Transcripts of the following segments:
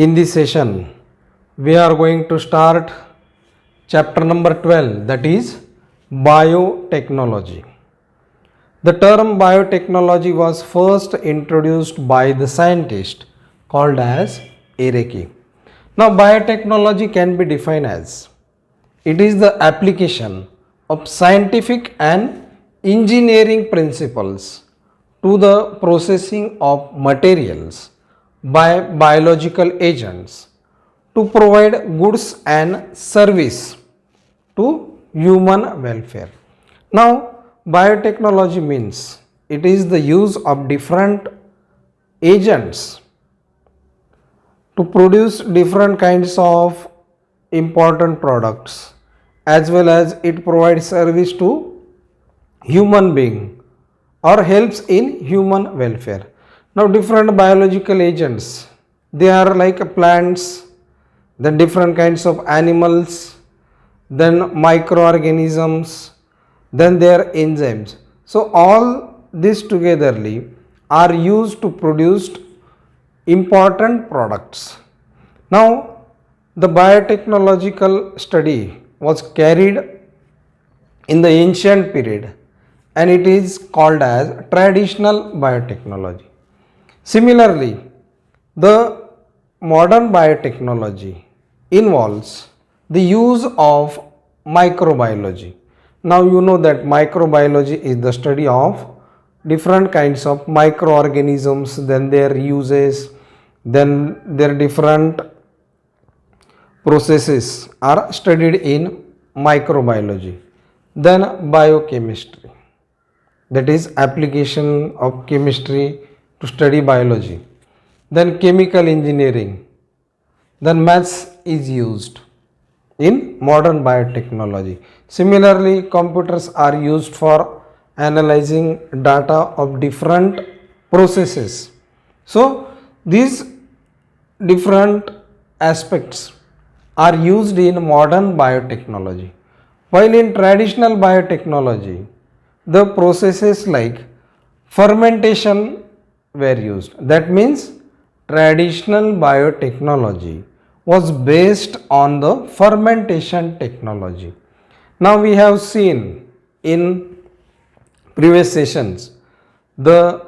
In this session, we are going to start chapter number 12, that is biotechnology. The term biotechnology was first introduced by the scientist called as Ehreke. Now, biotechnology can be defined as it is the application of scientific and engineering principles to the processing of materials by biological agents to provide goods and service to human welfare. Now, biotechnology means it is the use of different agents to produce different kinds of important products, as well as it provides service to human being or helps in human welfare. Now, different biological agents, they are like plants, then different kinds of animals, then microorganisms, then their enzymes. So, all this togetherly are used to produce important products. Now, the biotechnological study was carried in the ancient period and it is called as traditional biotechnology. Similarly, the modern biotechnology involves the use of microbiology. Now, you know that microbiology is the study of different kinds of microorganisms, then their uses, then their different processes are studied in microbiology. Then biochemistry, that is application of chemistry to study biology. Then chemical engineering, then maths is used in modern biotechnology. Similarly, computers are used for analyzing data of different processes. So, these different aspects are used in modern biotechnology. While in traditional biotechnology, the processes like fermentation were used. That means traditional biotechnology was based on the fermentation technology. Now, we have seen in previous sessions the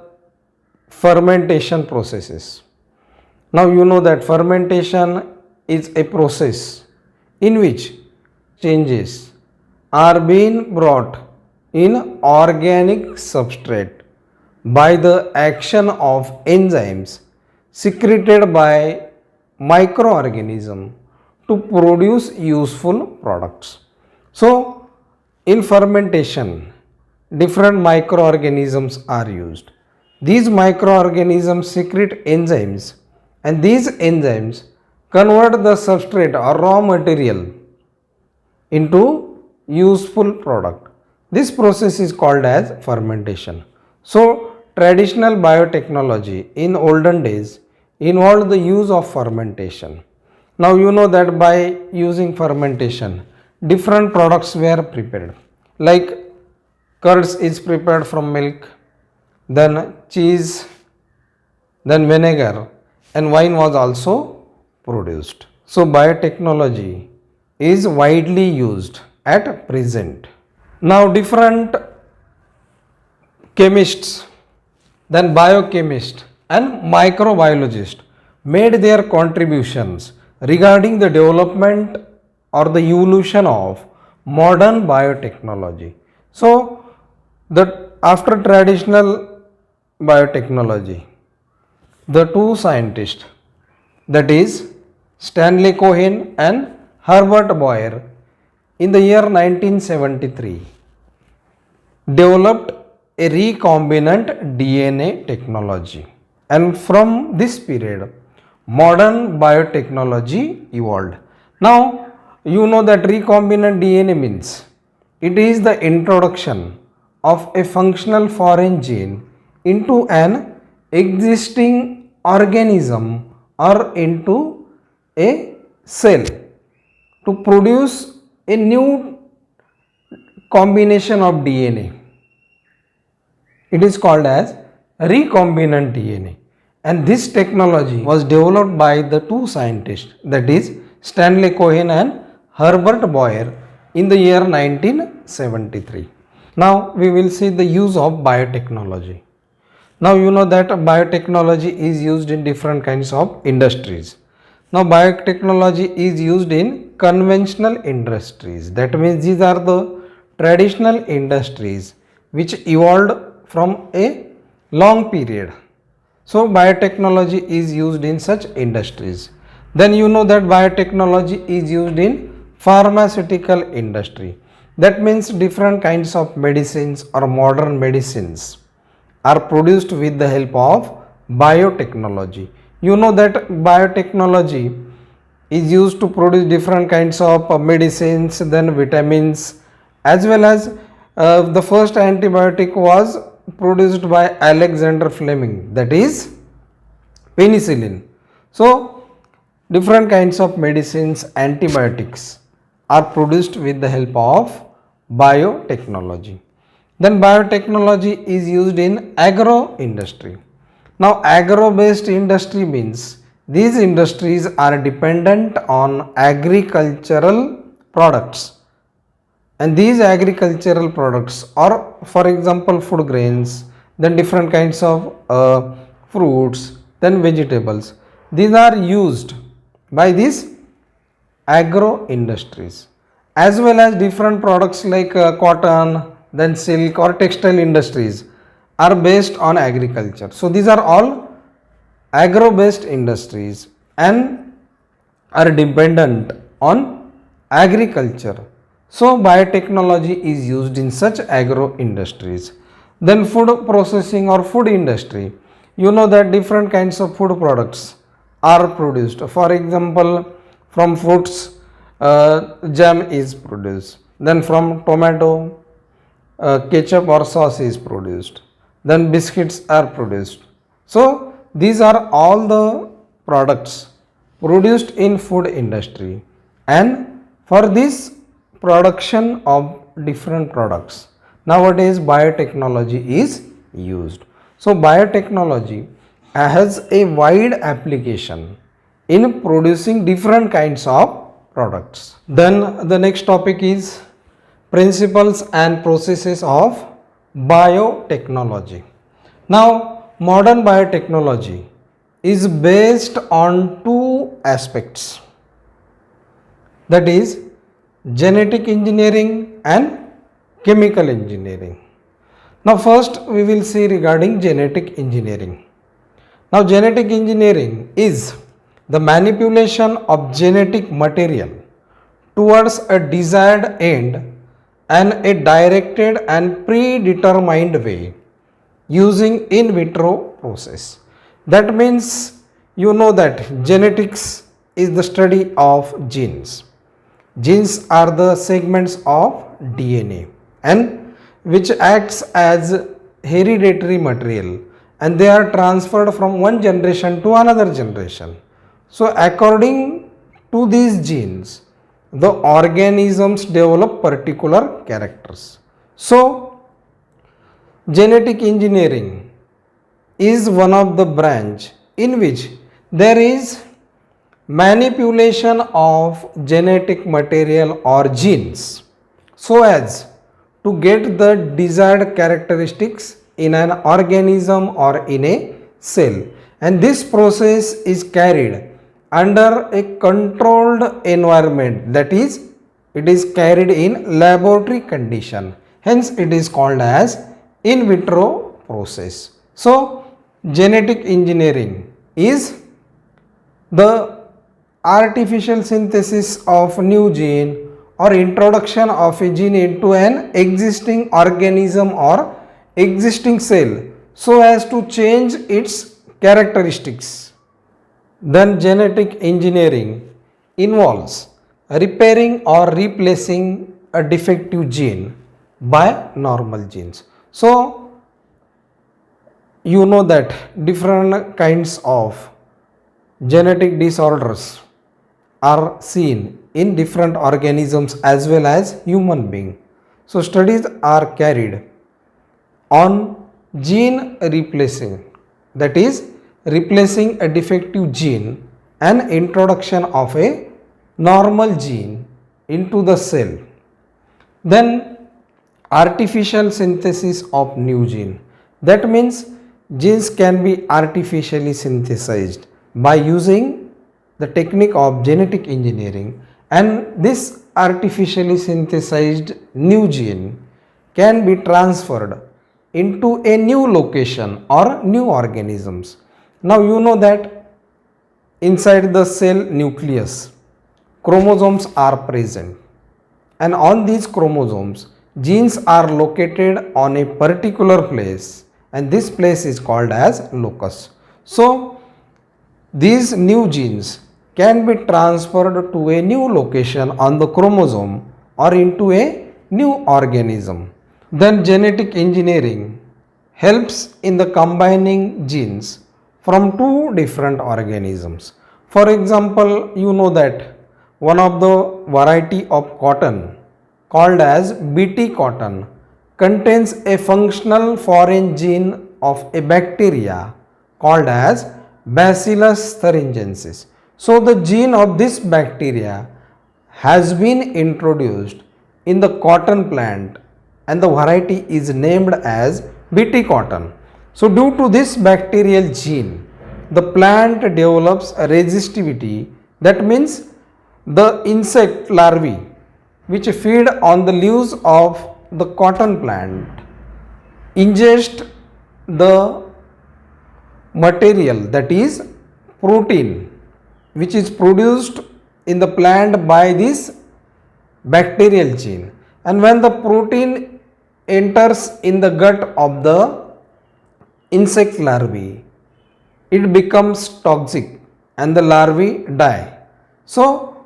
fermentation processes. Now, you know that fermentation is a process in which changes are being brought in organic substrate by the action of enzymes secreted by microorganism to produce useful products. So, in fermentation, different microorganisms are used. These microorganisms secrete enzymes, and these enzymes convert the substrate or raw material into useful product. This process is called as fermentation. So, traditional biotechnology in olden days involved the use of fermentation. Now, you know that by using fermentation, different products were prepared, like curds is prepared from milk, then cheese, then vinegar, and wine was also produced. So, biotechnology is widely used at present. Now, different chemists, then biochemists and microbiologists made their contributions regarding the development or the evolution of modern biotechnology. So, after traditional biotechnology, the two scientists, that is Stanley Cohen and Herbert Boyer, in the year 1973 developed a recombinant DNA technology, and from this period modern biotechnology evolved. Now, you know that recombinant DNA means it is the introduction of a functional foreign gene into an existing organism or into a cell to produce a new combination of DNA. It is called as recombinant DNA. And this technology was developed by the two scientists, that is Stanley Cohen and Herbert Boyer, in the year 1973. Now we will see the use of biotechnology. Now you know that biotechnology is used in different kinds of industries. Now biotechnology is used in conventional industries. That means these are the traditional industries which evolved from a long period. So biotechnology is used in such industries. Then you know that biotechnology is used in pharmaceutical industry. That means different kinds of medicines or modern medicines are produced with the help of biotechnology. You know that biotechnology is used to produce different kinds of medicines, then vitamins, as well as the first antibiotic was produced by Alexander Fleming, that is penicillin. So different kinds of medicines, antibiotics are produced with the help of biotechnology. Then biotechnology is used in agro industry. Now agro based industry means these industries are dependent on agricultural products, and these agricultural products are, for example, food grains, then different kinds of fruits, then vegetables. These are used by these agro industries, as well as different products like cotton, then silk or textile industries are based on agriculture. So these are all agro based industries and are dependent on agriculture. So biotechnology is used in such agro industries. Then food processing or food industry, you know that different kinds of food products are produced. For example, from fruits jam is produced, then from tomato ketchup or sauce is produced, then biscuits are produced. So these are all the products produced in food industry, and for this production of different products nowadays biotechnology is used. So biotechnology has a wide application in producing different kinds of products. Then the next topic is principles and processes of biotechnology. Now modern biotechnology is based on two aspects, that is genetic engineering and chemical engineering. Now first we will see regarding genetic engineering. Now genetic engineering is the manipulation of genetic material towards a desired end and a directed and predetermined way using in vitro process. That means you know that genetics is the study of genes. Genes are the segments of DNA and which acts as hereditary material, and they are transferred from one generation to another generation. So according to these genes, the organisms develop particular characters. So genetic engineering is one of the branch in which there is manipulation of genetic material or genes so as to get the desired characteristics in an organism or in a cell, and this process is carried under a controlled environment, that is it is carried in laboratory condition, hence it is called as in vitro process. So genetic engineering is the artificial synthesis of new gene or introduction of a gene into an existing organism or existing cell so as to change its characteristics. Then genetic engineering involves repairing or replacing a defective gene by normal genes. So you know that different kinds of genetic disorders are seen in different organisms as well as human being. So studies are carried on gene replacing, that is replacing a defective gene and introduction of a normal gene into the cell. Then artificial synthesis of new gene. That means genes can be artificially synthesized by using the technique of genetic engineering, and this artificially synthesized new gene can be transferred into a new location or new organisms. Now you know that inside the cell nucleus chromosomes are present, and on these chromosomes genes are located on a particular place, and this place is called as locus. So these new genes can be transferred to a new location on the chromosome or into a new organism. Then genetic engineering helps in the combining genes from two different organisms. For example, you know that one of the variety of cotton called as BT cotton contains a functional foreign gene of a bacteria called as Bacillus thuringiensis. So the gene of this bacteria has been introduced in the cotton plant, and the variety is named as BT cotton. So due to this bacterial gene, the plant develops a resistivity. That means the insect larvae which feed on the leaves of the cotton plant ingest the material, that is protein, which is produced in the plant by this bacterial gene, and when the protein enters in the gut of the insect larvae, it becomes toxic and the larvae die. So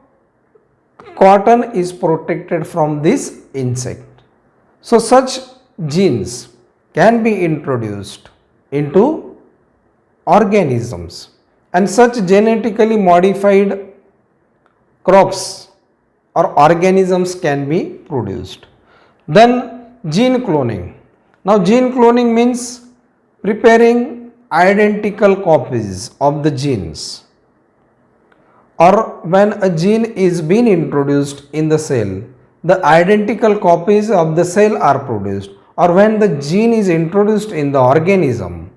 cotton is protected from this insect. So such genes can be introduced into organisms, and such genetically modified crops or organisms can be produced. Then gene cloning. Now gene cloning means preparing identical copies of the genes, or when a gene is being introduced in the cell, the identical copies of the cell are produced, or when the gene is introduced in the organism,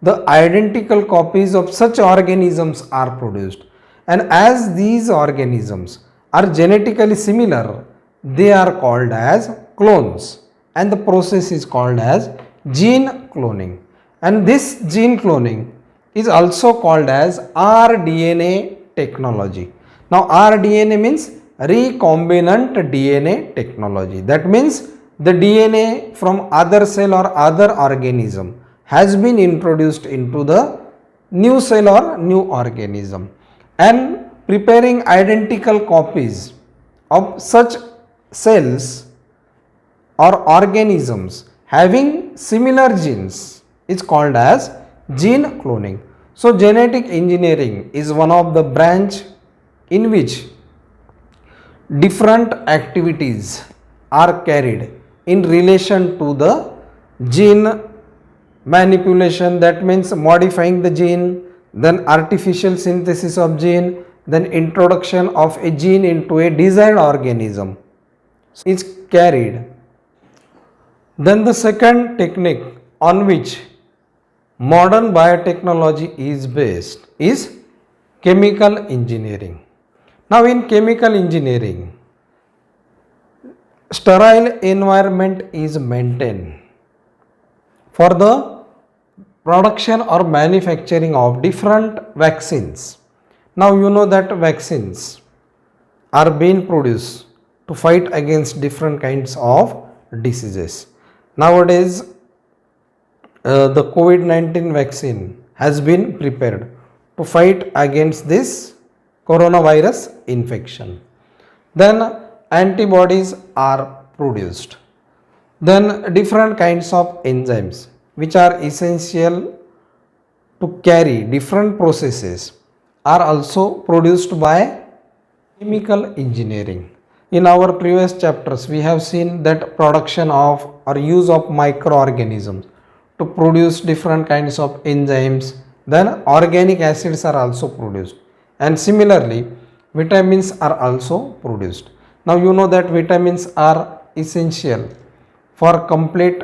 the identical copies of such organisms are produced. And as these organisms are genetically similar, they are called as clones, and the process is called as gene cloning. And this gene cloning is also called as rDNA technology. Now rDNA means recombinant DNA technology. That means the DNA from other cell or other organism has been introduced into the new cell or new organism, and preparing identical copies of such cells or organisms having similar genes is called as gene cloning. So genetic engineering is one of the branch in which different activities are carried in relation to the gene manipulation, that means modifying the gene, then artificial synthesis of gene, then introduction of a gene into a desired organism is carried. Then the second technique on which modern biotechnology is based is chemical engineering. Now in chemical engineering, sterile environment is maintained for the production or manufacturing of different vaccines. Now you know that vaccines are being produced to fight against different kinds of diseases. Nowadays the COVID-19 vaccine has been prepared to fight against this coronavirus infection. Then antibodies are produced. Then different kinds of enzymes which are essential to carry different processes are also produced by chemical engineering. In our previous chapters we have seen that production of or use of microorganisms to produce different kinds of enzymes then organic acids are also produced, and similarly vitamins are also produced. Now you know that vitamins are essential for complete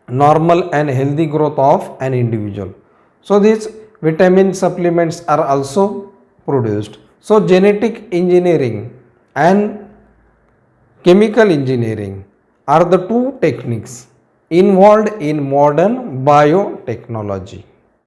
normal and healthy growth of an individual. So these vitamin supplements are also produced. So genetic engineering and chemical engineering are the two techniques involved in modern biotechnology.